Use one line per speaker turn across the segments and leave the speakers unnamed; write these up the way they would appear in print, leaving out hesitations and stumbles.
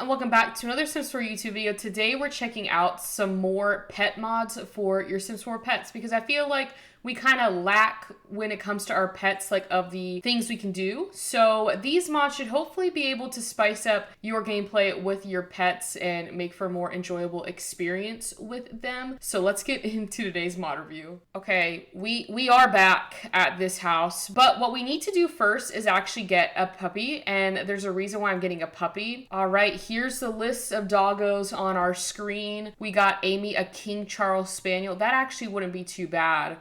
and welcome back to another Sims 4 YouTube video. Today we're checking out some more pet mods for your Sims 4 pets because I feel like we kind of lack when it comes to our pets, like of the things we can do. So these mods should hopefully be able to spice up your gameplay with your pets and make for a more enjoyable experience with them. So let's get into today's mod review. Okay, we are back at this house, but what we need to do first is actually get a puppy, and there's a reason why I'm getting a puppy. All right, here's the list of doggos on our screen. We got Amy, a King Charles Spaniel. That actually wouldn't be too bad.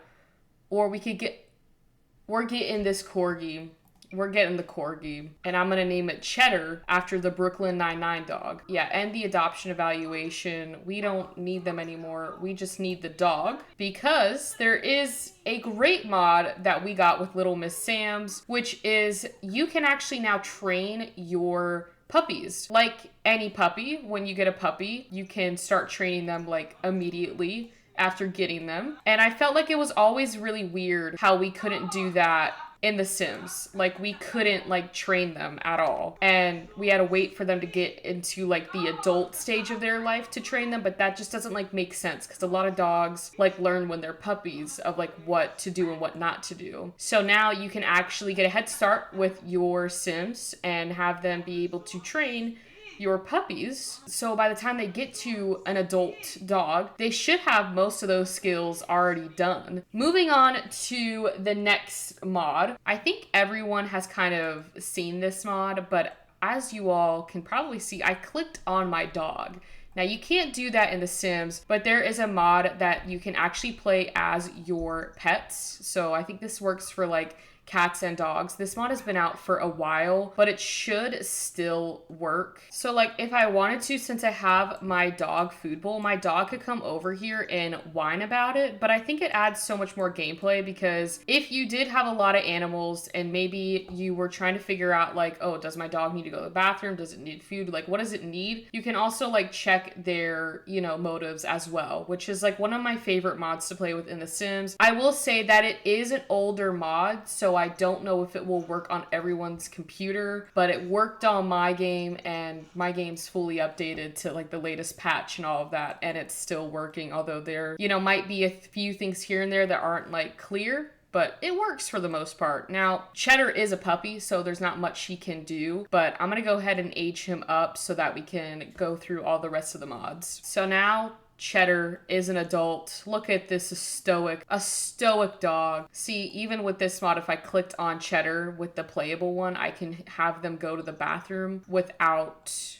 Or we're getting this corgi. We're getting the corgi. And I'm gonna name it Cheddar after the Brooklyn Nine-Nine dog. Yeah, and the adoption evaluation. We don't need them anymore. We just need the dog. Because there is a great mod that we got with Little Miss Sam's, which is you can actually now train your puppies. Like any puppy, when you get a puppy, you can start training them like immediately after getting them. And I felt like it was always really weird how we couldn't do that in The Sims. Like we couldn't like train them at all. And we had to wait for them to get into like the adult stage of their life to train them, but that just doesn't like make sense because a lot of dogs like learn when they're puppies of like what to do and what not to do. So now you can actually get a head start with your Sims and have them be able to train your puppies. So by the time they get to an adult dog, they should have most of those skills already done. Moving on to the next mod. I think everyone has kind of seen this mod, but as you all can probably see, I clicked on my dog. Now you can't do that in The Sims, but there is a mod that you can actually play as your pets. So I think this works for like cats and dogs. This mod has been out for a while, but it should still work. So like if I wanted to, since I have my dog food bowl, my dog could come over here and whine about it, but I think it adds so much more gameplay because if you did have a lot of animals and maybe you were trying to figure out like, oh, does my dog need to go to the bathroom? Does it need food? Like what does it need? You can also like check their, motives as well, which is like one of my favorite mods to play with in The Sims. I will say that it is an older mod, so I don't know if it will work on everyone's computer, but it worked on my game and my game's fully updated to like the latest patch and all of that, and it's still working, although there, might be a few things here and there that aren't like clear, but it works for the most part. Now, Cheddar is a puppy, so there's not much he can do, but I'm gonna go ahead and age him up so that we can go through all the rest of the mods. So now, Cheddar is an adult. Look at this, a stoic dog. See, even with this mod, if I clicked on Cheddar with the playable one, I can have them go to the bathroom without,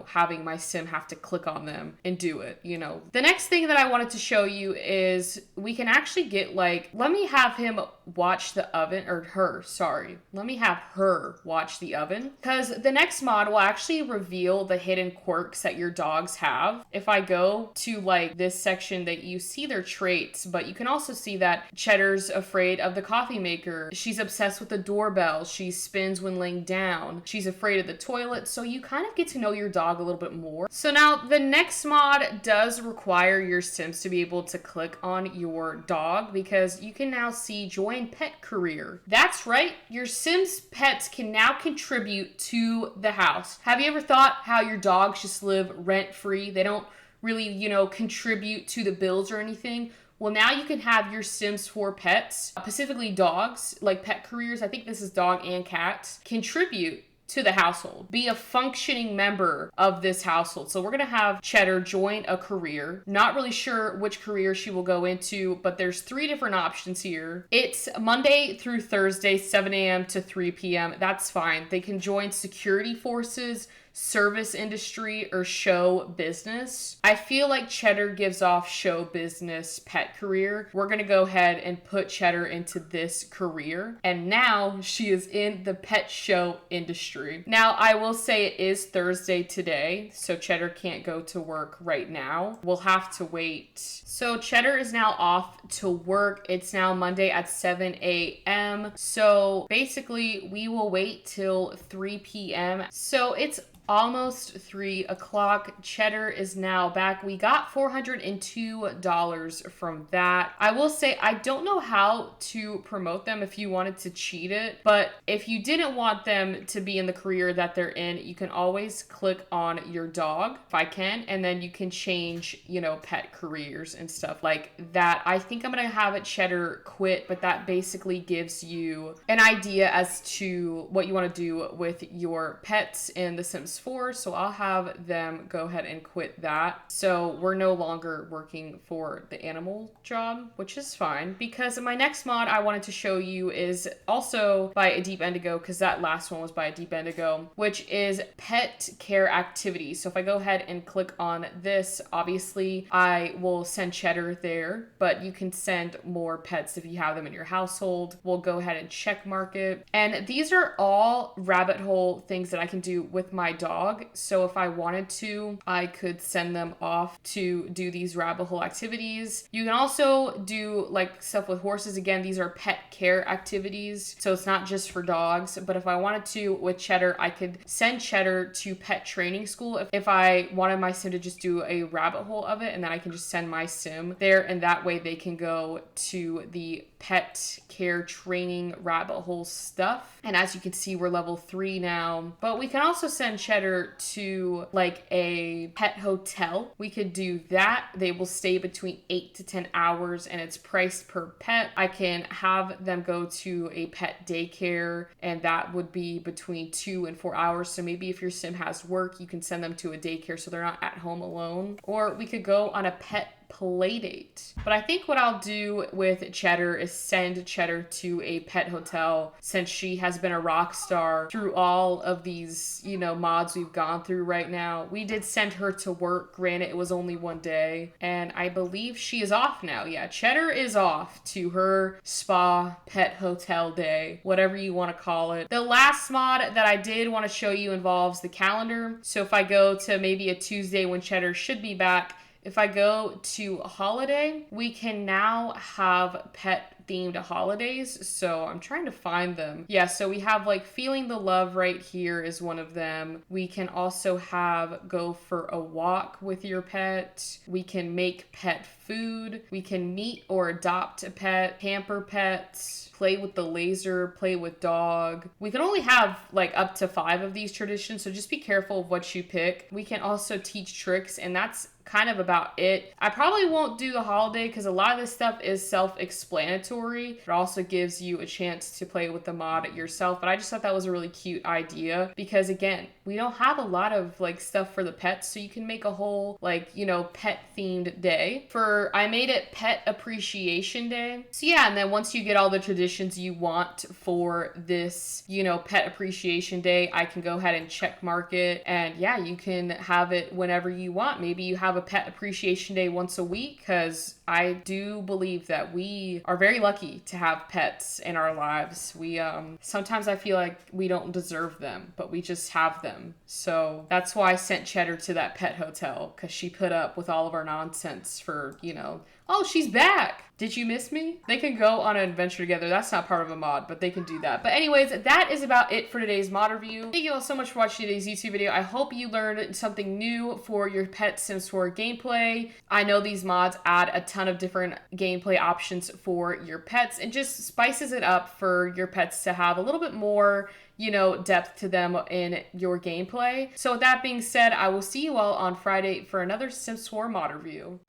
having my sim have to click on them and do it, The next thing that I wanted to show you is we can actually get like, let me have him watch the oven, or her, sorry. Let me have her watch the oven, because the next mod will actually reveal the hidden quirks that your dogs have. If I go to like this section that you see their traits, but you can also see that Cheddar's afraid of the coffee maker. She's obsessed with the doorbell. She spins when laying down. She's afraid of the toilet. So you kind of get to know your dog a little bit more. So now the next mod does require your Sims to be able to click on your dog because you can now see join pet career. That's right. Your Sims pets can now contribute to the house. Have you ever thought how your dogs just live rent-free? They don't really, contribute to the bills or anything. Well, now you can have your Sims 4 pets, specifically dogs, like pet careers. I think this is dog and cat, contribute to the household. Be a functioning member of this household. So we're gonna have Cheddar join a career. Not really sure which career she will go into, but there's 3 different options here. It's Monday through Thursday, 7 a.m. to 3 p.m. That's fine. They can join security forces, service industry, or show business. I feel like Cheddar gives off show business pet career. We're gonna go ahead and put Cheddar into this career, and now she is in the pet show industry. Now I will say it is Thursday today, so Cheddar can't go to work right now. We'll have to wait. So Cheddar is now off to work. It's now Monday at 7 a.m. So basically we will wait till 3 p.m. So it's almost 3 o'clock. Cheddar is now back. We got $402 from that. I will say, I don't know how to promote them if you wanted to cheat it, but if you didn't want them to be in the career that they're in, you can always click on your dog, if I can, and then you can change, pet careers and stuff like that. I think I'm gonna have it Cheddar quit, but that basically gives you an idea as to what you want to do with your pets in The Sims 4. So I'll have them go ahead and quit that. So we're no longer working for the animal job, which is fine, because my next mod I wanted to show you is also by A Deep Indigo, because that last one was by A Deep Indigo, which is pet care activities. So if I go ahead and click on this, obviously I will send Cheddar there, but you can send more pets if you have them in your household. We'll go ahead and check mark it. And these are all rabbit hole things that I can do with my dog. So if I wanted to, I could send them off to do these rabbit hole activities. You can also do like stuff with horses. Again, these are pet care activities, so it's not just for dogs. But if I wanted to with Cheddar, I could send Cheddar to pet training school if I wanted my sim to just do a rabbit hole of it, and then I can just send my sim there, and that way they can go to the pet care training rabbit hole stuff. And as you can see, we're level 3 now, but we can also send Cheddar to like a pet hotel. We could do that. They will stay between 8 to 10 hours and it's priced per pet. I can have them go to a pet daycare, and that would be between 2 and 4 hours. So maybe if your sim has work, you can send them to a daycare so they're not at home alone. Or we could go on a pet play date. But I think what I'll do with Cheddar is send Cheddar to a pet hotel, since she has been a rock star through all of these, mods we've gone through right now. We did send her to work. Granted, it was only one day, and I believe she is off now. Yeah, Cheddar is off to her spa pet hotel day, whatever you want to call it. The last mod that I did want to show you involves the calendar. So if I go to maybe a Tuesday when Cheddar should be back, if I go to holiday, we can now have pet themed holidays. So I'm trying to find them. Yeah, so we have like Feeling the Love right here is one of them. We can also have go for a walk with your pet. We can make pet food. We can meet or adopt a pet, pamper pets, play with the laser, play with dog. We can only have like up to 5 of these traditions, so just be careful of what you pick. We can also teach tricks, and that's kind of about it. I probably won't do the holiday because a lot of this stuff is self-explanatory. It also gives you a chance to play with the mod yourself, but I just thought that was a really cute idea because, again, we don't have a lot of like stuff for the pets, so you can make a whole like, pet themed day. I made it Pet Appreciation Day. So yeah, and then once you get all the traditions you want for this, Pet Appreciation Day, I can go ahead and check mark it, and yeah, you can have it whenever you want. Maybe you have a Pet Appreciation Day once a week, because I do believe that we are very lucky to have pets in our lives. We sometimes I feel like we don't deserve them, but we just have them. So that's why I sent Cheddar to that pet hotel, because she put up with all of our nonsense for, oh, she's back. Did you miss me? They can go on an adventure together. That's not part of a mod, but they can do that. But anyways, that is about it for today's mod review. Thank you all so much for watching today's YouTube video. I hope you learned something new for your pet Sims 4 gameplay. I know these mods add a ton of different gameplay options for your pets and just spices it up for your pets to have a little bit more, depth to them in your gameplay. So with that being said, I will see you all on Friday for another Sims 4 mod review.